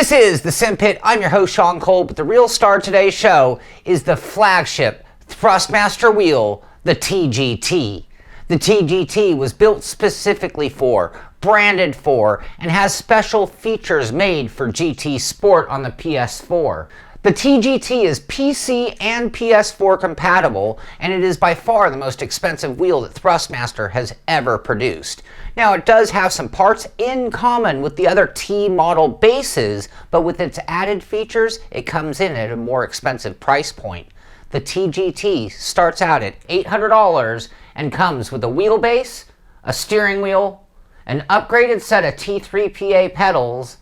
This is the Simpit. I'm your host, Sean Cole, but the real star of today's show is the flagship Thrustmaster wheel, the TGT. The TGT was built specifically for, branded for, and has special features made for GT Sport on the PS4. The TGT is PC and PS4 compatible, and it is by far the most expensive wheel that Thrustmaster has ever produced. Now, it does have some parts in common with the other T model bases, but with its added features, it comes in at a more expensive price point. The TGT starts out at $800 and comes with a wheelbase, a steering wheel, an upgraded set of T3PA pedals,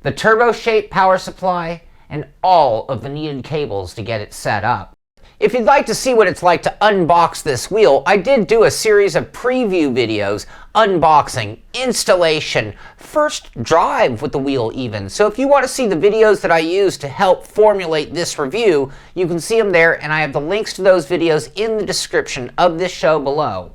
the turbo-shaped power supply, and all of the needed cables to get it set up. If you'd like to see what it's like to unbox this wheel, I did do a series of preview videos, unboxing, installation, first drive with the wheel even. So if you want to see the videos that I used to help formulate this review, you can see them there, and I have the links to those videos in the description of this show below.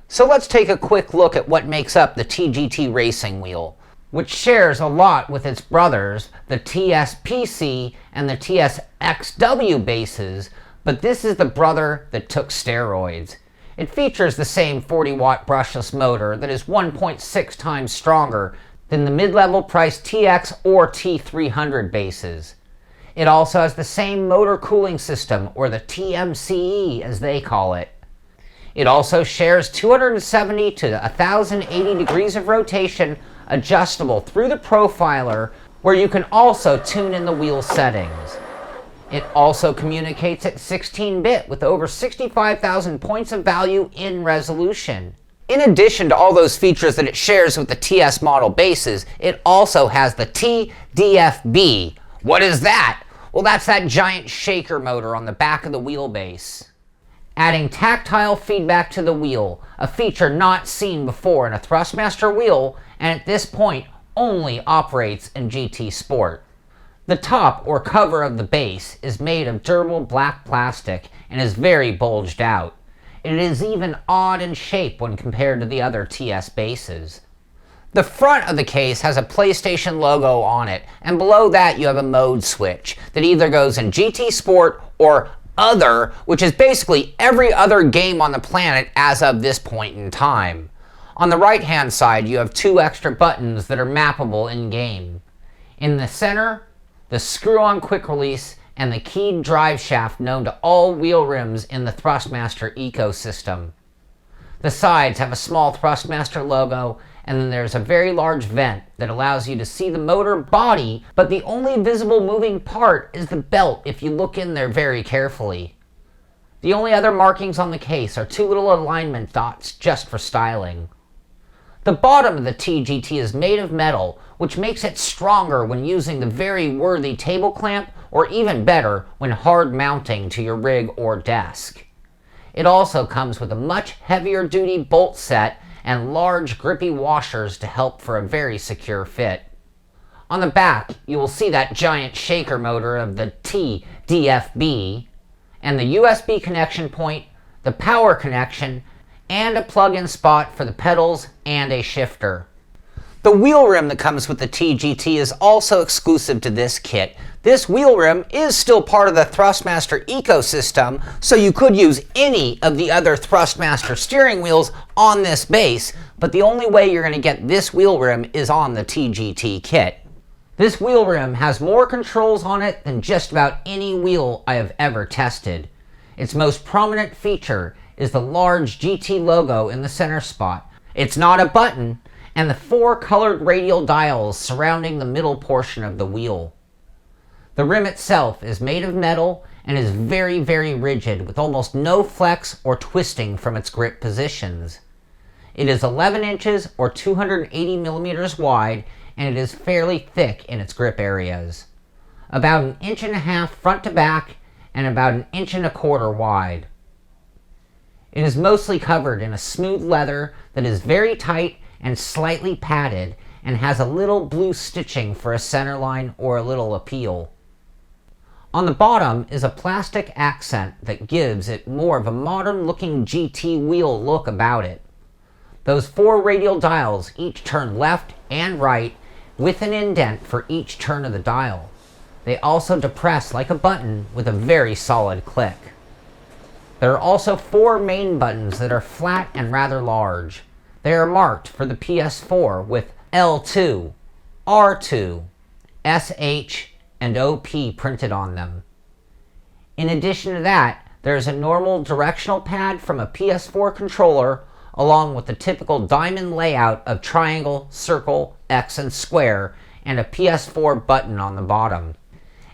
So let's take a quick look at what makes up the TGT racing wheel, which shares a lot with its brothers, the TSPC and the TSXW bases, but this is the brother that took steroids. It features the same 40-watt brushless motor that is 1.6 times stronger than the mid-level priced TX or T300 bases. It also has the same motor cooling system, or the TMCE as they call it. It also shares 270 to 1080 degrees of rotation, adjustable through the profiler, where you can also tune in the wheel settings. It also communicates at 16-bit with over 65,000 points of value in resolution. In addition to all those features that it shares with the TS model bases, it also has the TDFB. What is that? Well, that's that giant shaker motor on the back of the wheelbase, adding tactile feedback to the wheel, a feature not seen before in a Thrustmaster wheel, and at this point only operates in GT Sport. The top or cover of the base is made of durable black plastic and is very bulged out. It is even odd in shape when compared to the other TS bases. The front of the case has a PlayStation logo on it, and below that you have a mode switch that either goes in GT Sport or Other, which is basically every other game on the planet as of this point in time. On the right hand side you have two extra buttons that are mappable in-game. In the center, the screw-on quick release and the keyed drive shaft known to all wheel rims in the Thrustmaster ecosystem. The sides have a small Thrustmaster logo, and then there's a very large vent that allows you to see the motor body, but the only visible moving part is the belt if you look in there very carefully. The only other markings on the case are two little alignment dots just for styling. The bottom of the TGT is made of metal, which makes it stronger when using the very worthy table clamp, or even better, when hard mounting to your rig or desk. It also comes with a much heavier duty bolt set and large grippy washers to help for a very secure fit. On the back, you will see that giant shaker motor of the TDFB, and the USB connection point, the power connection, and a plug-in spot for the pedals and a shifter. The wheel rim that comes with the TGT is also exclusive to this kit. This wheel rim is still part of the Thrustmaster ecosystem, so you could use any of the other Thrustmaster steering wheels on this base, but the only way you're going to get this wheel rim is on the TGT kit. This wheel rim has more controls on it than just about any wheel I have ever tested. Its most prominent feature is the large GT logo in the center spot. It's not a button, and the four colored radial dials surrounding the middle portion of the wheel. The rim itself is made of metal and is very, very rigid, with almost no flex or twisting from its grip positions. It is 11 inches or 280 millimeters wide, and it is fairly thick in its grip areas. About 1.5 inches front to back and about 1.25 inches wide. It is mostly covered in a smooth leather that is very tight and slightly padded, and has a little blue stitching for a centerline or a little appeal. On the bottom is a plastic accent that gives it more of a modern looking GT wheel look about it. Those four radial dials each turn left and right, with an indent for each turn of the dial. They also depress like a button with a very solid click. There are also 4 main buttons that are flat and rather large. They are marked for the PS4 with L2, R2, SH, and OP printed on them. In addition to that, there is a normal directional pad from a PS4 controller along with the typical diamond layout of triangle, circle, X, and square, and a PS4 button on the bottom.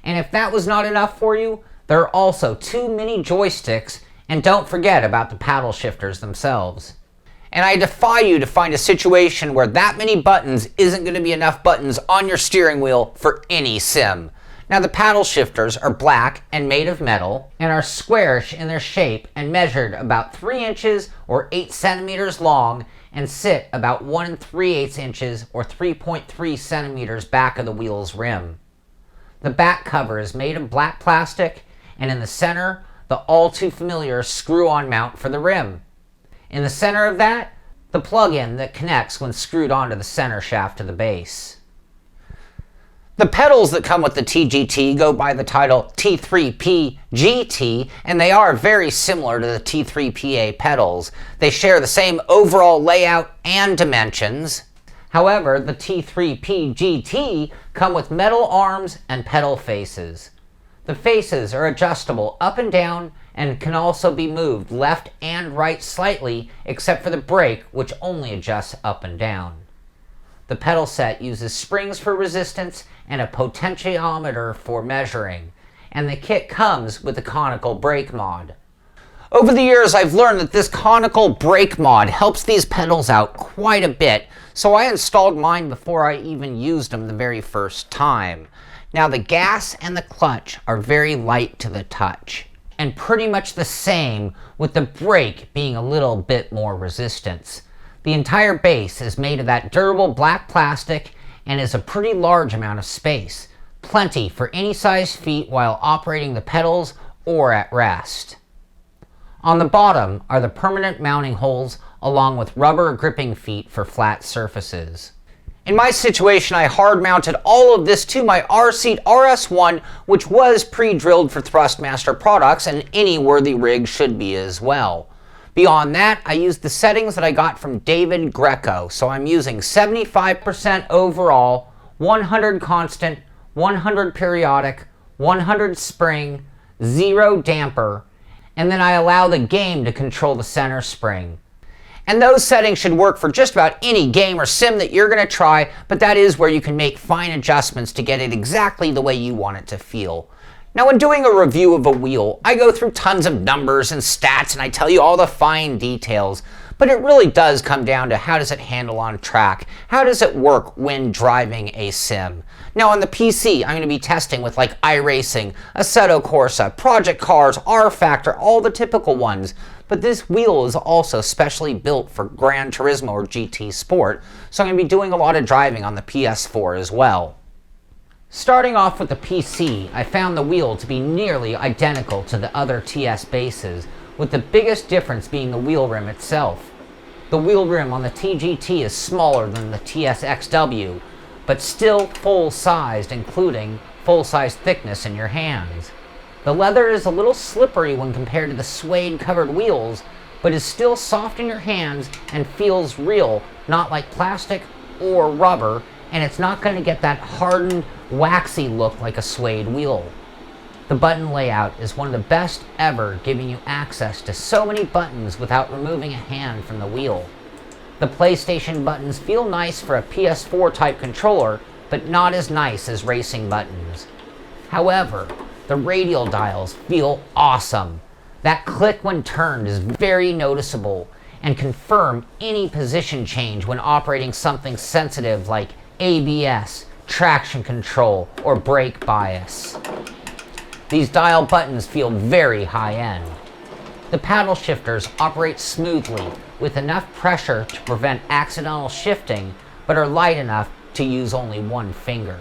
And if that was not enough for you, there are also 2 mini joysticks, and don't forget about the paddle shifters themselves. And I defy you to find a situation where that many buttons isn't going to be enough buttons on your steering wheel for any sim. Now the paddle shifters are black and made of metal and are squarish in their shape and measured about 3 inches or 8 centimeters long and sit about 1 3/8 inches or 3.3 centimeters back of the wheel's rim. The back cover is made of black plastic, and in the center, the all too familiar screw-on mount for the rim. In the center of that, the plug-in that connects when screwed onto the center shaft of the base. The pedals that come with the TGT go by the title T3P GT, and they are very similar to the T3PA pedals. They share the same overall layout and dimensions. However, the T3P GT come with metal arms and pedal faces. The faces are adjustable up and down and can also be moved left and right slightly, except for the brake, which only adjusts up and down. The pedal set uses springs for resistance and a potentiometer for measuring, and the kit comes with a conical brake mod. Over the years, I've learned that this conical brake mod helps these pedals out quite a bit, so I installed mine before I even used them the very first time. Now the gas and the clutch are very light to the touch, and pretty much the same with the brake being a little bit more resistance. The entire base is made of that durable black plastic and is a pretty large amount of space, plenty for any size feet while operating the pedals or at rest. On the bottom are the permanent mounting holes along with rubber gripping feet for flat surfaces. In my situation, I hard mounted all of this to my R-Seat RS1, which was pre-drilled for Thrustmaster products, and any worthy rig should be as well. Beyond that, I used the settings that I got from David Greco, so I'm using 75% overall, 100 constant, 100 periodic, 100 spring, 0 damper, and then I allow the game to control the center spring. And those settings should work for just about any game or sim that you're going to try, but that is where you can make fine adjustments to get it exactly the way you want it to feel. Now, when doing a review of a wheel, I go through tons of numbers and stats and I tell you all the fine details, but it really does come down to how does it handle on track? How does it work when driving a sim? Now on the PC, I'm going to be testing with like iRacing, Assetto Corsa, Project Cars, R-Factor, all the typical ones. But this wheel is also specially built for Gran Turismo or GT Sport, so I'm going to be doing a lot of driving on the PS4 as well. Starting off with the PC, I found the wheel to be nearly identical to the other TS bases, with the biggest difference being the wheel rim itself. The wheel rim on the TGT is smaller than the TSXW, but still full-sized, including full-size thickness in your hands. The leather is a little slippery when compared to the suede-covered wheels, but is still soft in your hands and feels real, not like plastic or rubber, and it's not going to get that hardened, waxy look like a suede wheel. The button layout is one of the best ever, giving you access to so many buttons without removing a hand from the wheel. The PlayStation buttons feel nice for a PS4 type controller, but not as nice as racing buttons. However, the radial dials feel awesome. That click when turned is very noticeable and confirm any position change when operating something sensitive like ABS, traction control, or brake bias. These dial buttons feel very high-end. The paddle shifters operate smoothly with enough pressure to prevent accidental shifting, but are light enough to use only one finger.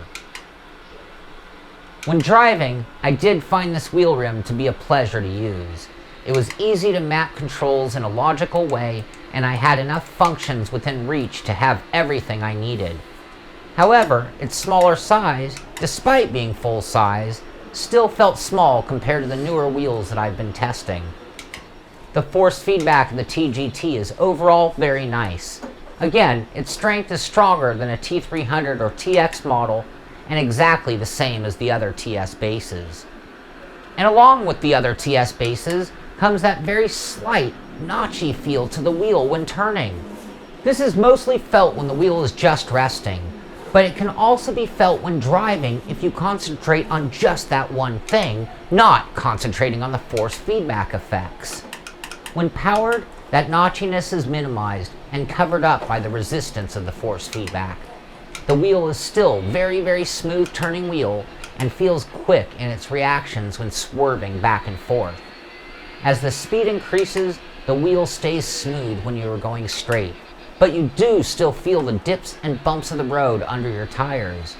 When driving, I did find this wheel rim to be a pleasure to use. It was easy to map controls in a logical way, and I had enough functions within reach to have everything I needed. However, its smaller size, despite being full size, still felt small compared to the newer wheels that I've been testing. The force feedback of the TGT is overall very nice. Again, its strength is stronger than a T300 or TX model and exactly the same as the other TS bases. And along with the other TS bases comes that very slight, notchy feel to the wheel when turning. This is mostly felt when the wheel is just resting, but it can also be felt when driving if you concentrate on just that one thing, not concentrating on the force feedback effects. When powered, that notchiness is minimized and covered up by the resistance of the force feedback. The wheel is still very smooth turning wheel and feels quick in its reactions when swerving back and forth. As the speed increases, the wheel stays smooth when you are going straight, but you do still feel the dips and bumps of the road under your tires.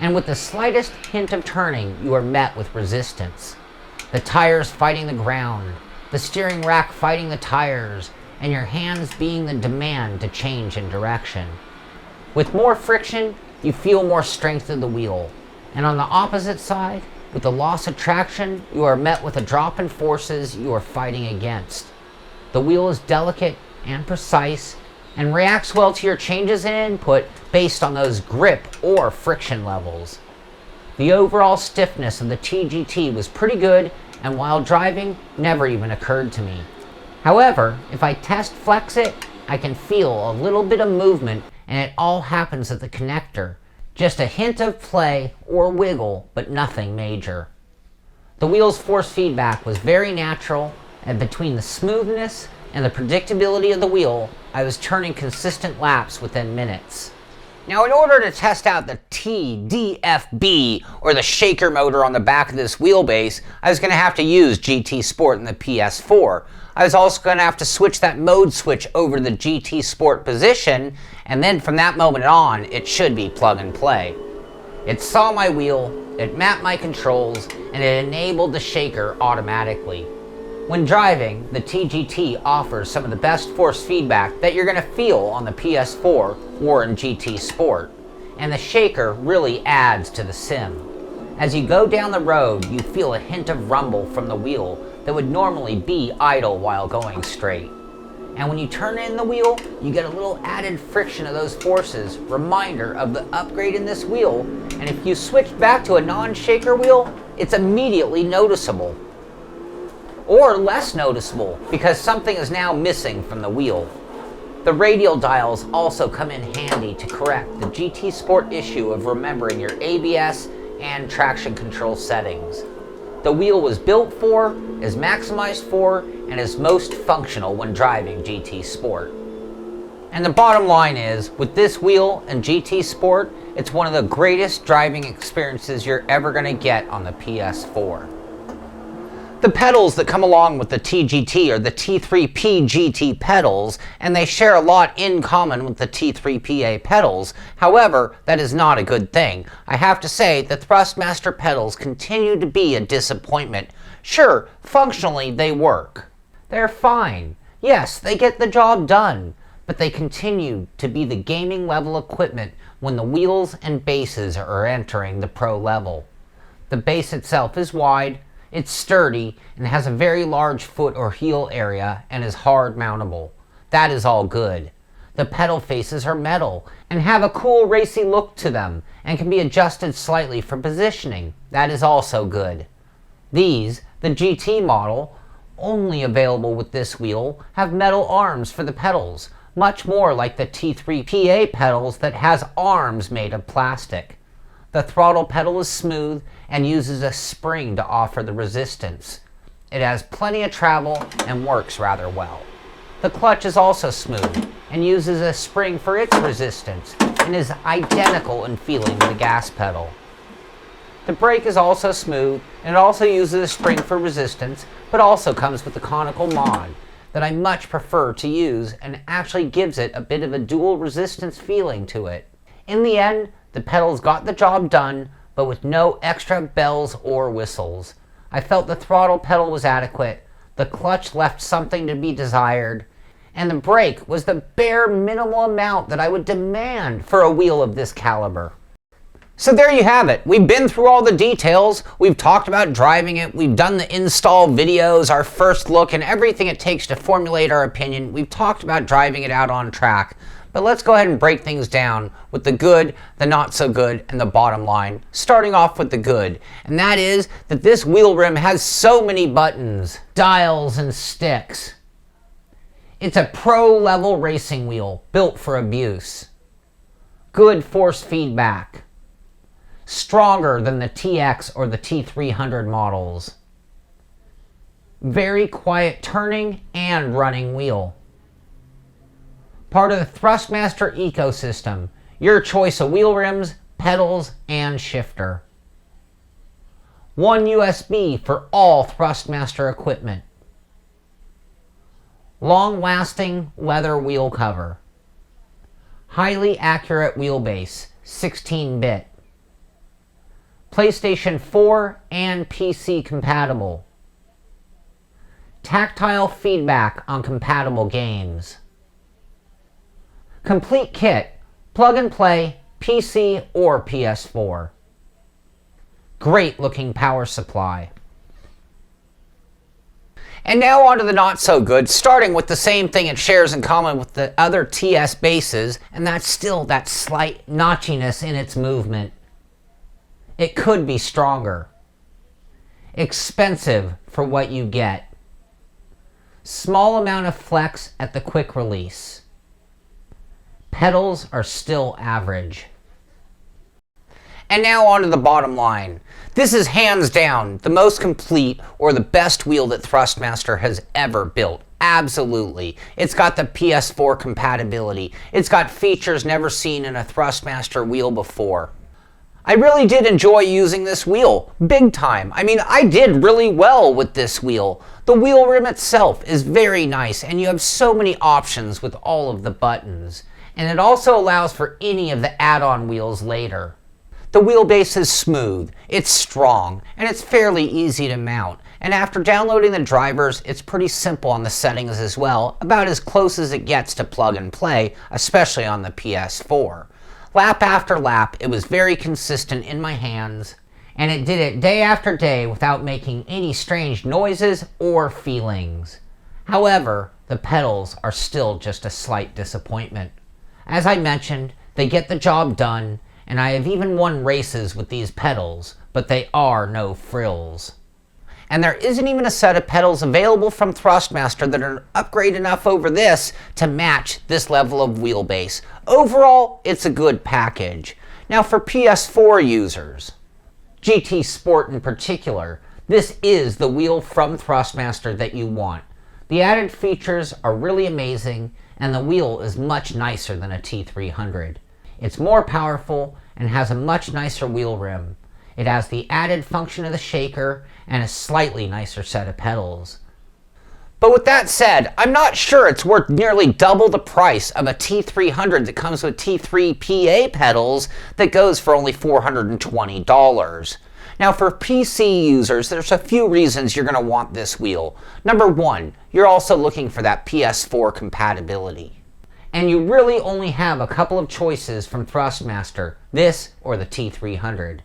And with the slightest hint of turning, you are met with resistance. The tires fighting the ground, the steering rack fighting the tires, and your hands being the demand to change in direction. With more friction, you feel more strength of the wheel. And on the opposite side, with the loss of traction, you are met with a drop in forces you are fighting against. The wheel is delicate and precise and reacts well to your changes in input based on those grip or friction levels. The overall stiffness of the TGT was pretty good, and while driving, never even occurred to me. However, if I test flex it, I can feel a little bit of movement, and it all happens at the connector. Just a hint of play or wiggle, but nothing major. The wheel's force feedback was very natural, and between the smoothness and the predictability of the wheel, I was turning consistent laps within minutes. Now, in order to test out the TDFB, or the shaker motor on the back of this wheelbase, I was going to have to use GT Sport in the PS4. I was also going to have to switch that mode switch over to the GT Sport position, and then from that moment on, it should be plug and play. It saw my wheel, it mapped my controls, and it enabled the shaker automatically. When driving, the TGT offers some of the best force feedback that you're going to feel on the PS4 or in GT Sport, and the shaker really adds to the sim. As you go down the road, you feel a hint of rumble from the wheel that would normally be idle while going straight. And when you turn in the wheel, you get a little added friction of those forces, reminder of the upgrade in this wheel, and if you switch back to a non-shaker wheel, it's immediately noticeable. Or less noticeable, because something is now missing from the wheel. The radial dials also come in handy to correct the GT Sport issue of remembering your ABS and traction control settings. The wheel was built for, is maximized for, and is most functional when driving GT Sport. And the bottom line is, with this wheel and GT Sport, it's one of the greatest driving experiences you're ever going to get on the PS4. The pedals that come along with the TGT are the T3P GT pedals, and they share a lot in common with the T3PA pedals. However, that is not a good thing. I have to say, the Thrustmaster pedals continue to be a disappointment. Sure, functionally they work. They're fine. Yes, they get the job done, but they continue to be the gaming level equipment when the wheels and bases are entering the pro level. The base itself is wide, it's sturdy, and has a very large foot or heel area and is hard mountable. That is all good. The pedal faces are metal and have a cool racy look to them and can be adjusted slightly for positioning. That is also good. These, the GT model, only available with this wheel, have metal arms for the pedals, much more like the T3PA pedals that has arms made of plastic. The throttle pedal is smooth and uses a spring to offer the resistance. It has plenty of travel and works rather well. The clutch is also smooth and uses a spring for its resistance and is identical in feeling to the gas pedal. The brake is also smooth and it also uses a spring for resistance, but also comes with the conical mod that I much prefer to use and actually gives it a bit of a dual resistance feeling to it. In the end, the pedals got the job done, but with no extra bells or whistles. I felt the throttle pedal was adequate, the clutch left something to be desired, and the brake was the bare minimal amount that I would demand for a wheel of this caliber. So there you have it. We've been through all the details. We've talked about driving it. We've done the install videos, our first look, and everything it takes to formulate our opinion. We've talked about driving it out on track. But let's go ahead and break things down with the good, the not so good, and the bottom line. Starting off with the good, and that is that this wheel rim has so many buttons, dials, and sticks. It's a pro-level racing wheel built for abuse. Good force feedback. Stronger than the TX or the T300 models. Very quiet turning and running wheel. Part of the Thrustmaster ecosystem. Your choice of wheel rims, pedals, and shifter. One USB for all Thrustmaster equipment. Long-lasting leather wheel cover. Highly accurate wheelbase, 16-bit. PlayStation 4 and PC compatible. Tactile feedback on compatible games. Complete kit, plug and play, PC or PS4. Great looking power supply. And now on to the not so good, starting with the same thing it shares in common with the other TS bases, and that's still that slight notchiness in its movement. It could be stronger. Expensive for what you get. Small amount of flex at the quick release. Pedals are still average. And now on to the bottom line. This is hands down the most complete or the best wheel that Thrustmaster has ever built. Absolutely. It's got the PS4 compatibility. It's got features never seen in a Thrustmaster wheel before. I really did enjoy using this wheel, big time. I mean, I did really well with this wheel. The wheel rim itself is very nice, and you have so many options with all of the buttons. And it also allows for any of the add-on wheels later. The wheelbase is smooth, it's strong, and it's fairly easy to mount. And after downloading the drivers, it's pretty simple on the settings as well, about as close as it gets to plug and play, especially on the PS4. Lap after lap, it was very consistent in my hands, and it did it day after day without making any strange noises or feelings. However, the pedals are still just a slight disappointment. As I mentioned, they get the job done, and I have even won races with these pedals, but they are no frills. And there isn't even a set of pedals available from Thrustmaster that are upgrade enough over this to match this level of wheelbase. Overall, it's a good package. Now for PS4 users, GT Sport in particular, this is the wheel from Thrustmaster that you want. The added features are really amazing, and the wheel is much nicer than a T300. It's more powerful and has a much nicer wheel rim. It has the added function of the shaker and a slightly nicer set of pedals. But with that said, I'm not sure it's worth nearly double the price of a T300 that comes with T3 PA pedals that goes for only $420. Now for PC users, there's a few reasons you're going to want this wheel. Number one, you're also looking for that PS4 compatibility. And you really only have a couple of choices from Thrustmaster, this or the T300.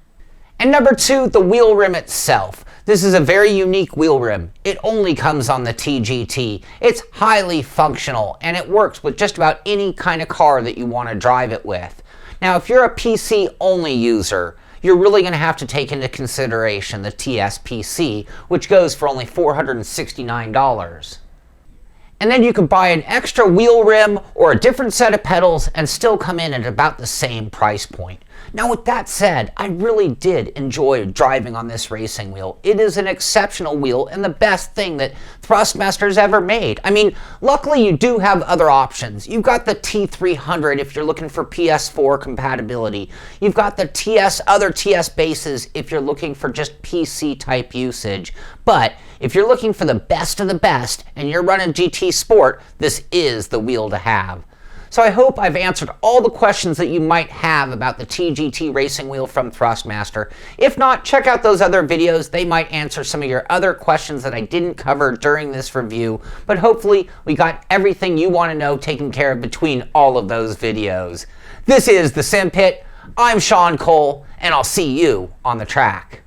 And number two, the wheel rim itself. This is a very unique wheel rim. It only comes on the TGT. It's highly functional, and it works with just about any kind of car that you want to drive it with. Now, if you're a PC-only user, you're really going to have to take into consideration the TSPC, which goes for only $469. And then you can buy an extra wheel rim or a different set of pedals and still come in at about the same price point. Now with that said, I really did enjoy driving on this racing wheel. It is an exceptional wheel and the best thing that Thrustmaster's ever made. I mean, luckily you do have other options. You've got the T300 if you're looking for PS4 compatibility. You've got the other TS bases if you're looking for just PC type usage. But if you're looking for the best of the best and you're running GT Sport, this is the wheel to have. So I hope I've answered all the questions that you might have about the TGT racing wheel from Thrustmaster. If not, check out those other videos. They might answer some of your other questions that I didn't cover during this review, but hopefully we got everything you want to know taken care of between all of those videos. This is the Simpit. I'm Sean Cole, and I'll see you on the track.